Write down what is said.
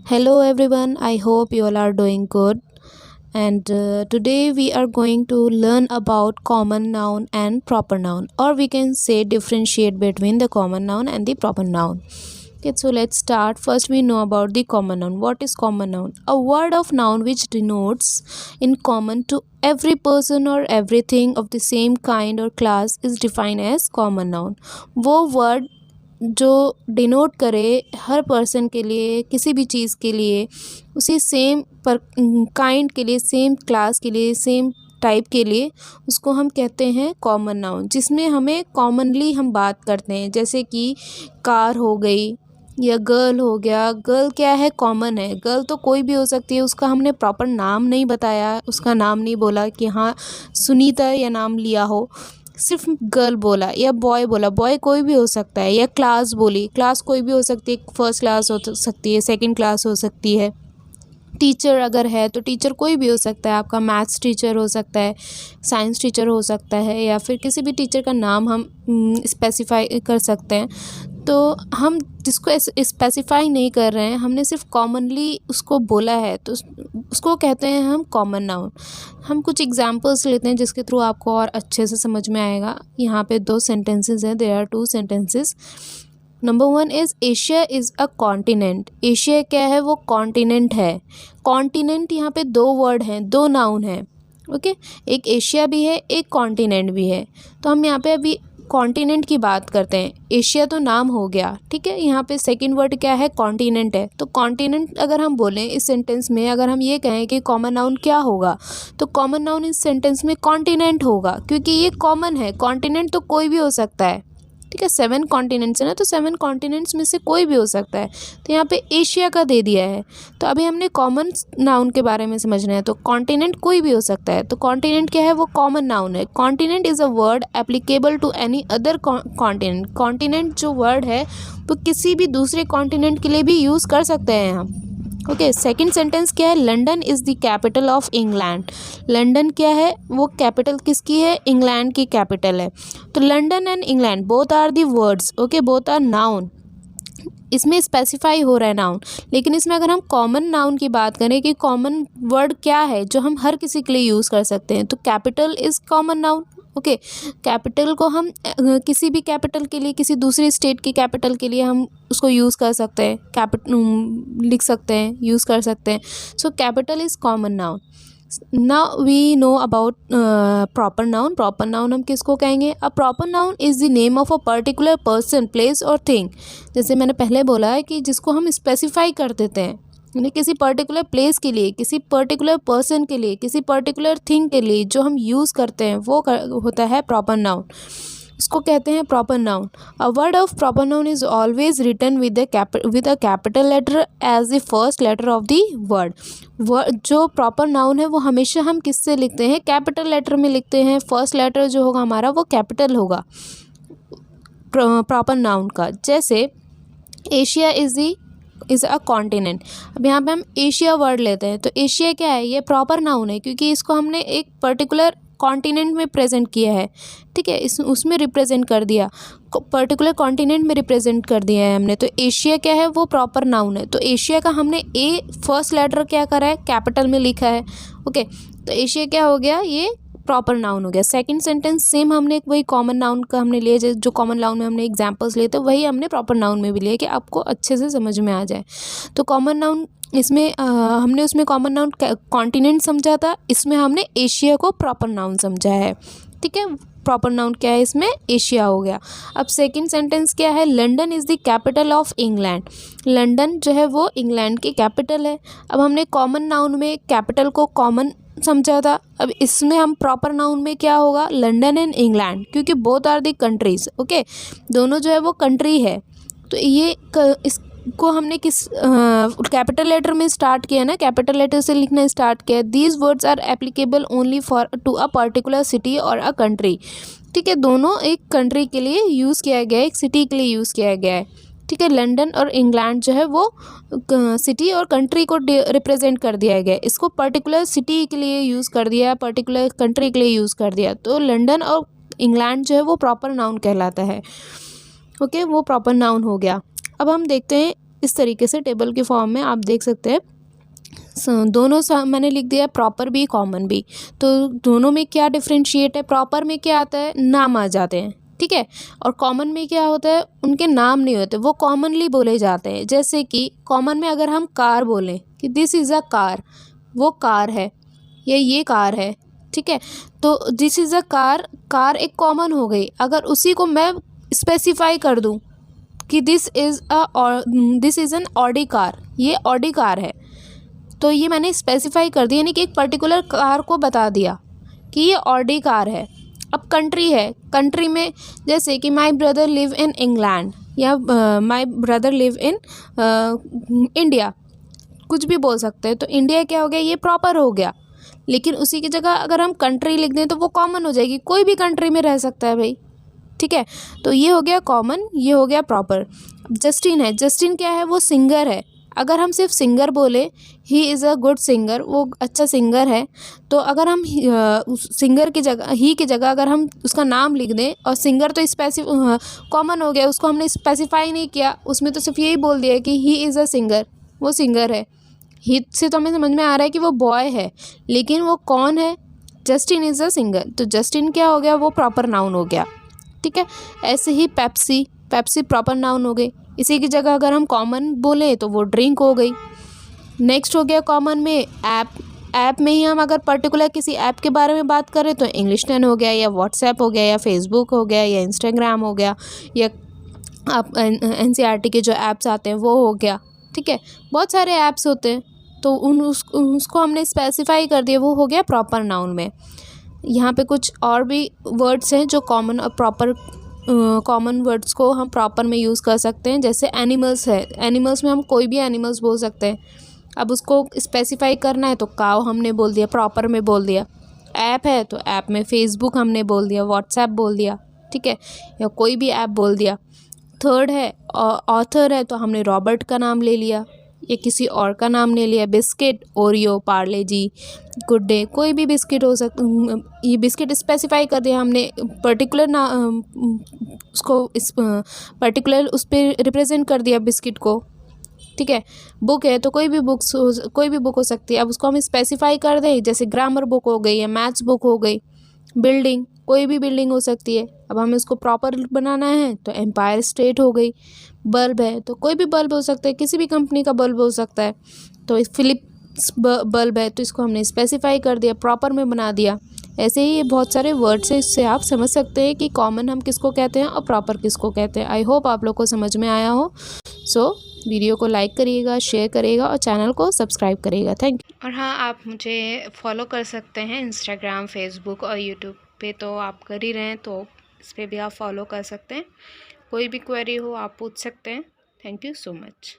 Hello everyone, I hope you all are doing good. And today we are going to learn about common noun and proper noun, or we can say differentiate between the common noun and the proper noun. Okay, so let's start. First, we know about the common noun. What is common noun? A word of noun which denotes in common to every person or everything of the same kind or class is defined as common noun. वो word जो denote करे हर person के लिए, किसी भी चीज़ के लिए, उसी सेम पर काइंड के लिए, सेम क्लास के लिए, सेम टाइप के लिए, उसको हम कहते हैं कॉमन नाउन, जिसमें हमें कॉमनली हम बात करते हैं। जैसे कि कार हो गई या गर्ल हो गया। गर्ल क्या है? कॉमन है। गर्ल तो कोई भी हो सकती है, उसका हमने प्रॉपर नाम नहीं बताया, उसका नाम नहीं बोला कि हाँ सुनीता या नाम लिया हो, सिर्फ गर्ल बोला या बॉय बोला। बॉय कोई भी हो सकता है। या क्लास बोली, क्लास कोई भी हो सकती है, फर्स्ट क्लास हो सकती है, सेकंड क्लास हो सकती है। टीचर अगर है तो टीचर कोई भी हो सकता है, आपका मैथ्स टीचर हो सकता है, साइंस टीचर हो सकता है, या फिर किसी भी टीचर का नाम हम स्पेसिफाई कर सकते हैं। तो हम जिसको स्पेसिफाई नहीं कर रहे हैं, हमने सिर्फ कॉमनली उसको बोला है, तो उसको कहते हैं हम कॉमन नाउन। हम कुछ एग्जांपल्स लेते हैं जिसके थ्रू आपको और अच्छे से समझ में आएगा। यहाँ पे 2 सेंटेंसेस हैं, there are 2 sentences. Number 1 is Asia is a continent. Asia क्या है? वो कॉन्टिनेंट है। कॉन्टिनेंट यहाँ पे 2 वर्ड हैं, 2 नाउन हैं। ओके, एक एशिया भी है, एक कॉन्टिनेंट भी है। तो हम यहाँ पे अभी कॉन्टिनेंट की बात करते हैं। एशिया तो नाम हो गया, ठीक है। यहाँ पे सेकंड वर्ड क्या है? कॉन्टिनेंट है। तो कॉन्टिनेंट अगर हम बोलें इस सेंटेंस में, अगर हम ये कहें कि कॉमन नाउन क्या होगा, तो कॉमन नाउन इस सेंटेंस में कॉन्टिनेंट होगा, क्योंकि ये कॉमन है। कॉन्टिनेंट तो कोई भी हो सकता है, ठीक है। 7 कॉन्टिनेंट्स है ना, तो 7 कॉन्टिनेंट्स में से कोई भी हो सकता है। तो यहाँ पे एशिया का दे दिया है। तो अभी हमने कॉमन नाउन के बारे में समझना है। तो कॉन्टिनेंट कोई भी हो सकता है। तो कॉन्टिनेंट क्या है? वो कॉमन नाउन है। Continent is a word applicable to any other continent. Continent जो वर्ड है वो किसी भी दूसरे कॉन्टिनेंट के लिए भी यूज़ कर सकते हैं हम। ओके, सेकंड सेंटेंस क्या है? London is the capital of England. London क्या है? वो कैपिटल किसकी है? इंग्लैंड की कैपिटल है। तो London and England both are the words, okay, both are noun. इसमें स्पेसिफाई हो रहा है नाउन, लेकिन इसमें अगर हम कॉमन नाउन की बात करें कि कॉमन वर्ड क्या है जो हम हर किसी के लिए यूज़ कर सकते हैं, तो capital is common noun. Okay, capital को हम किसी भी कैपिटल के लिए, किसी दूसरे स्टेट की कैपिटल के लिए हम उसको यूज़ कर सकते हैं, लिख सकते हैं, यूज़ कर सकते हैं। So capital is common noun. Now we know about proper noun. Proper noun हम किसको कहेंगे? A proper noun is the name of a particular person, place और थिंग। जैसे मैंने पहले बोला है कि जिसको हम स्पेसिफाई कर देते हैं, यानी किसी पर्टिकुलर प्लेस के लिए, किसी पर्टिकुलर पर्सन के लिए, किसी पर्टिकुलर थिंग के लिए जो हम यूज़ करते हैं, वो होता है प्रॉपर नाउन। उसको कहते हैं proper noun. A word of proper noun is always written with a capital letter as the first letter of the word. जो प्रॉपर नाउन है वो हमेशा हम किससे लिखते हैं? कैपिटल लेटर में लिखते हैं। फर्स्ट लेटर जो होगा हमारा वो कैपिटल होगा प्रॉपर नाउन का। जैसे एशिया इज़ अ कॉन्टिनेंट। अब यहाँ पे हम एशिया वर्ड लेते हैं, तो एशिया क्या है? ये प्रॉपर नाउन है, क्योंकि इसको हमने एक पर्टिकुलर कॉन्टिनेंट में प्रेजेंट किया है, ठीक है। उसमें रिप्रेजेंट कर दिया, पर्टिकुलर कॉन्टिनेंट में रिप्रेजेंट कर दिया है हमने। तो एशिया क्या है? वो प्रॉपर नाउन है। तो एशिया का हमने ए फर्स्ट लेटर क्या करा है? कैपिटल में लिखा है। ओके, तो एशिया क्या हो गया? ये प्रॉपर नाउन हो गया। सेकंड सेंटेंस सेम हमने वही कॉमन नाउन का हमने लिया, जो कॉमन नाउन में हमने एग्जांपल्स लिए थे, वही हमने प्रॉपर नाउन में भी लिया कि आपको अच्छे से समझ में आ जाए। तो कॉमन नाउन इसमें हमने उसमें कॉमन नाउन कॉन्टिनेंट समझा था, इसमें हमने एशिया को प्रॉपर नाउन समझा है, ठीक है। प्रॉपर नाउन क्या है? इसमें एशिया हो गया। अब सेकंड सेंटेंस क्या है? London is the capital of England. London जो है वो इंग्लैंड की कैपिटल है। अब हमने कॉमन नाउन में कैपिटल को कॉमन समझा था। अब इसमें हम प्रॉपर नाउन में क्या होगा? लंदन एंड इंग्लैंड, क्योंकि both are the countries, okay, दोनों जो है वो कंट्री है। तो ये इसको हमने किस कैपिटल लेटर में स्टार्ट किया ना, कैपिटल लेटर से लिखना स्टार्ट किया। These words are applicable only for to a particular city और अ कंट्री, ठीक है। दोनों एक कंट्री के लिए यूज़ किया गया है, एक सिटी के लिए यूज़ किया गया है, ठीक है। लंदन और इंग्लैंड जो है वो सिटी और कंट्री को रिप्रेजेंट कर दिया गया है। इसको पर्टिकुलर सिटी के लिए यूज़ कर दिया, पर्टिकुलर कंट्री के लिए यूज़ कर दिया। तो लंदन और इंग्लैंड जो है वो प्रॉपर नाउन कहलाता है, ओके, वो प्रॉपर नाउन हो गया। अब हम देखते हैं इस तरीके से टेबल के फॉर्म में आप देख सकते हैं। दोनों मैंने लिख दिया, प्रॉपर भी कॉमन भी। तो दोनों में क्या डिफ्रेंशिएट है, प्रॉपर में क्या आता है, नाम आ जाते हैं, ठीक है, और कॉमन में क्या होता है, उनके नाम नहीं होते, वो कॉमनली बोले जाते हैं। जैसे कि कॉमन में अगर हम कार बोलें कि दिस इज़ अ कार, वो कार है या ये कार है, ठीक है, तो this is a car, car एक कॉमन हो गई। अगर उसी को मैं स्पेसिफाई कर दूं कि this is an Audi car, ये ऑडी कार है, तो ये मैंने स्पेसिफाई कर दिया, यानी कि एक पर्टिकुलर कार को बता दिया कि ये ऑडी कार है। अब कंट्री है, कंट्री में जैसे कि my brother live in England या my brother live in India, कुछ भी बोल सकते हैं। तो इंडिया क्या हो गया, ये प्रॉपर हो गया। लेकिन उसी की जगह अगर हम कंट्री लिख दें तो वो कॉमन हो जाएगी, कोई भी कंट्री में रह सकता है भाई, ठीक है। तो ये हो गया कॉमन, ये हो गया प्रॉपर। जस्टिन है, जस्टिन क्या है, वो सिंगर है। अगर हम सिर्फ सिंगर बोले, he is a good singer, वो अच्छा सिंगर है, तो अगर हम उस सिंगर की जगह, ही की जगह अगर हम उसका नाम लिख दें, और सिंगर तो कॉमन हो गया, उसको हमने स्पेसिफाई नहीं किया, उसमें तो सिर्फ यही बोल दिया कि ही इज़ अ सिंगर, वो सिंगर है। ही से तो हमें समझ में आ रहा है कि वो बॉय है, लेकिन वो कौन है, जस्टिन इज़ अ सिंगर, तो जस्टिन क्या हो गया, वो प्रॉपर नाउन हो गया, ठीक है। ऐसे ही पेप्सी, पेप्सी प्रॉपर नाउन हो गई। इसी की जगह अगर हम कॉमन बोले तो वो ड्रिंक हो गई। नेक्स्ट हो गया कॉमन में ऐप, ऐप में ही हम अगर पर्टिकुलर किसी ऐप के बारे में बात करें तो इंग्लिश 10 हो गया, या व्हाट्सएप हो गया, या फेसबुक हो गया, या इंस्टाग्राम हो गया, या आप NCERT के जो ऐप्स आते हैं वो हो गया, ठीक है। बहुत सारे ऐप्स होते हैं, तो उसको हमने स्पेसिफाई कर दिया, वो हो गया प्रॉपर नाउन में। यहाँ पे कुछ और भी वर्ड्स हैं जो कॉमन और प्रॉपर, कॉमन वर्ड्स को हम प्रॉपर में यूज़ कर सकते हैं। जैसे एनिमल्स है, एनिमल्स में हम कोई भी एनिमल्स बोल सकते हैं। अब उसको स्पेसिफाई करना है तो काव हमने बोल दिया, प्रॉपर में बोल दिया। ऐप है तो ऐप में फेसबुक हमने बोल दिया, व्हाट्सएप बोल दिया, ठीक है, या कोई भी ऐप बोल दिया। थर्ड है ऑथर है, तो हमने रॉबर्ट का नाम ले लिया या किसी और का नाम ले लिया। बिस्किट, ओरियो, पार्ले जी, गुड डे, कोई भी बिस्किट हो ये बिस्किट स्पेसिफाई कर दिया हमने, पर्टिकुलर ना उसको इस पर्टिकुलर उस पर रिप्रेजेंट कर दिया बिस्किट को, ठीक है। बुक है तो कोई भी कोई भी बुक हो सकती है। अब उसको हम स्पेसिफाई कर दें, जैसे ग्रामर बुक हो गई या मैथ्स बुक हो गई। बिल्डिंग, कोई भी बिल्डिंग हो सकती है। अब हमें उसको प्रॉपर बनाना है तो एम्पायर स्टेट हो गई। बल्ब है तो कोई भी बल्ब हो सकता है, किसी भी कंपनी का बल्ब हो सकता है। तो फिलिप्स बल्ब है तो इसको हमने स्पेसिफाई कर दिया, प्रॉपर में बना दिया। ऐसे ही ये बहुत सारे वर्ड्स हैं, इससे आप समझ सकते हैं कि कॉमन हम किसको कहते हैं और प्रॉपर किसको कहते हैं। आई होप आप लोग को समझ में आया हो। सो वीडियो को लाइक करिएगा, शेयर करिएगा और चैनल को सब्सक्राइब करिएगा। Thank you. और हाँ, आप मुझे फॉलो कर सकते हैं इंस्टाग्राम, फेसबुक और यूट्यूब पे, तो आप कर ही रहे हैं, तो इस पर भी आप फॉलो कर सकते हैं। कोई भी क्वेरी हो आप पूछ सकते हैं। Thank you so much.